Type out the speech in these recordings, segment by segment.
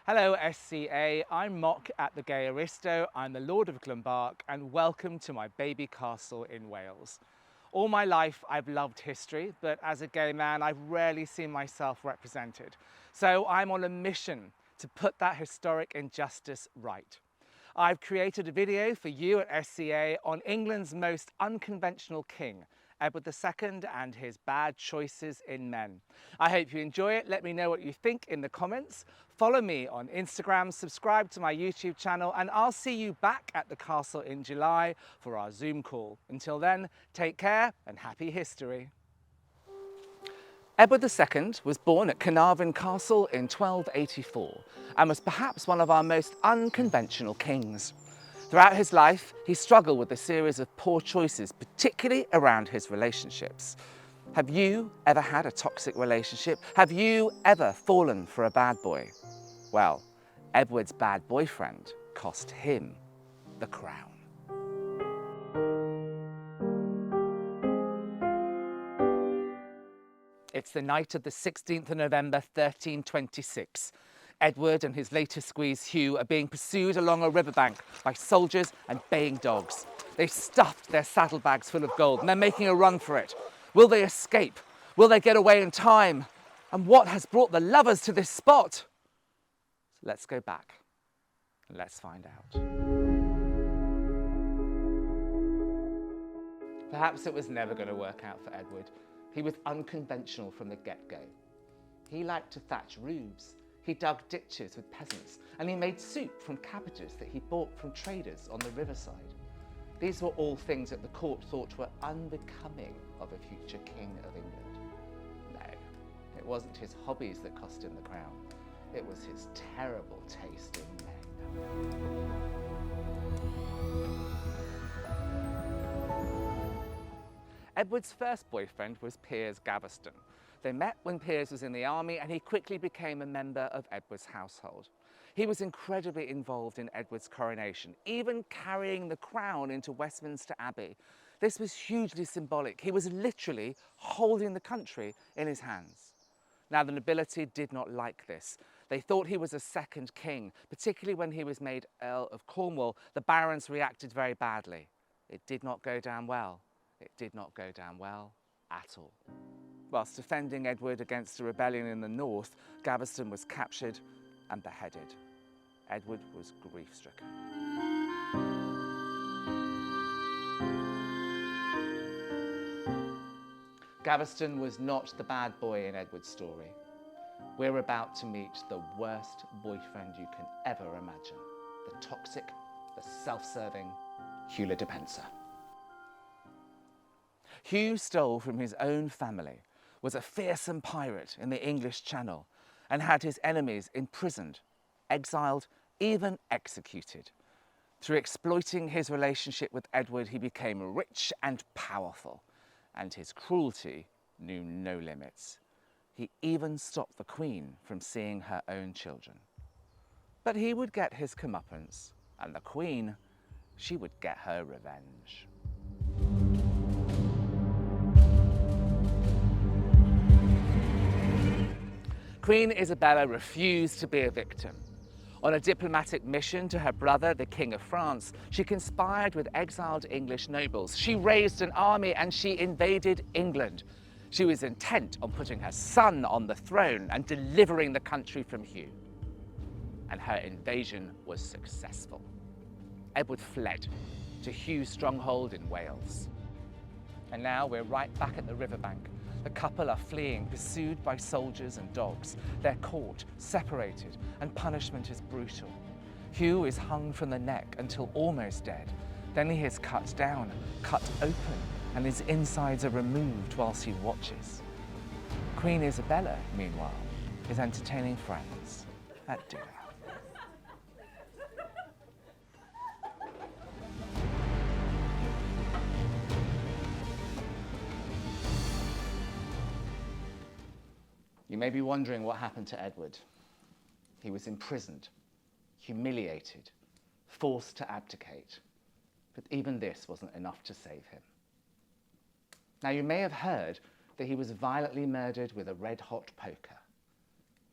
Hello SCA, I'm Mok at the GayAristo, I'm the Lord of Glumbark and welcome to my baby castle in Wales. All my life I've loved history, but as a gay man I've rarely seen myself represented. So I'm on a mission to put that historic injustice right. I've created a video for you at SCA on England's most unconventional king, Edward II and his bad choices in men. I hope you enjoy it. Let me know what you think in the comments. Follow me on Instagram, subscribe to my YouTube channel, and I'll see you back at the castle in July for our Zoom call. Until then, take care and happy history. Edward II was born at Carnarvon Castle in 1284 and was perhaps one of our most unconventional kings. Throughout his life, he struggled with a series of poor choices, particularly around his relationships. Have you ever had a toxic relationship? Have you ever fallen for a bad boy? Well, Edward's bad boyfriend cost him the crown. It's the night of the 16th of November 1326. Edward and his latest squeeze Hugh are being pursued along a riverbank by soldiers and baying dogs. They've stuffed their saddlebags full of gold and they're making a run for it. Will they escape? Will they get away in time? And what has brought the lovers to this spot? So let's go back and let's find out. Perhaps it was never going to work out for Edward. He was unconventional from the get-go. He liked to thatch roofs. He dug ditches with peasants, and he made soup from cabbages that he bought from traders on the riverside. These were all things that the court thought were unbecoming of a future king of England. No, it wasn't his hobbies that cost him the crown. It was his terrible taste in men. Edward's first boyfriend was Piers Gaveston. They met when Piers was in the army and he quickly became a member of Edward's household. He was incredibly involved in Edward's coronation, even carrying the crown into Westminster Abbey. This was hugely symbolic. He was literally holding the country in his hands. Now, the nobility did not like this. They thought he was a second king, particularly when he was made Earl of Cornwall. The barons reacted very badly. It did not go down well. It did not go down well at all. Whilst defending Edward against a rebellion in the north, Gaveston was captured and beheaded. Edward was grief-stricken. Gaveston was not the bad boy in Edward's story. We're about to meet the worst boyfriend you can ever imagine. The toxic, the self-serving Hugh le Despencer. Hugh stole from his own family, was a fearsome pirate in the English Channel, and had his enemies imprisoned, exiled, even executed. Through exploiting his relationship with Edward, he became rich and powerful, and his cruelty knew no limits. He even stopped the Queen from seeing her own children. But he would get his comeuppance, and the Queen, she would get her revenge. Queen Isabella refused to be a victim. On a diplomatic mission to her brother, the King of France, she conspired with exiled English nobles. She raised an army and she invaded England. She was intent on putting her son on the throne and delivering the country from Hugh. And her invasion was successful. Edward fled to Hugh's stronghold in Wales. And now we're right back at the riverbank. The couple are fleeing, pursued by soldiers and dogs. They're caught, separated, and punishment is brutal. Hugh is hung from the neck until almost dead. Then he is cut down, cut open, and his insides are removed whilst he watches. Queen Isabella, meanwhile, is entertaining friends at dinner. You may be wondering what happened to Edward. He was imprisoned, humiliated, forced to abdicate. But even this wasn't enough to save him. Now, you may have heard that he was violently murdered with a red-hot poker.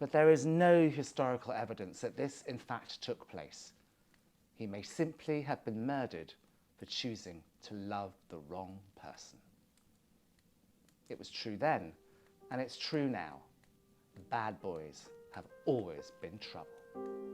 But there is no historical evidence that this in fact took place. He may simply have been murdered for choosing to love the wrong person. It was true then, and it's true now. The bad boys have always been trouble.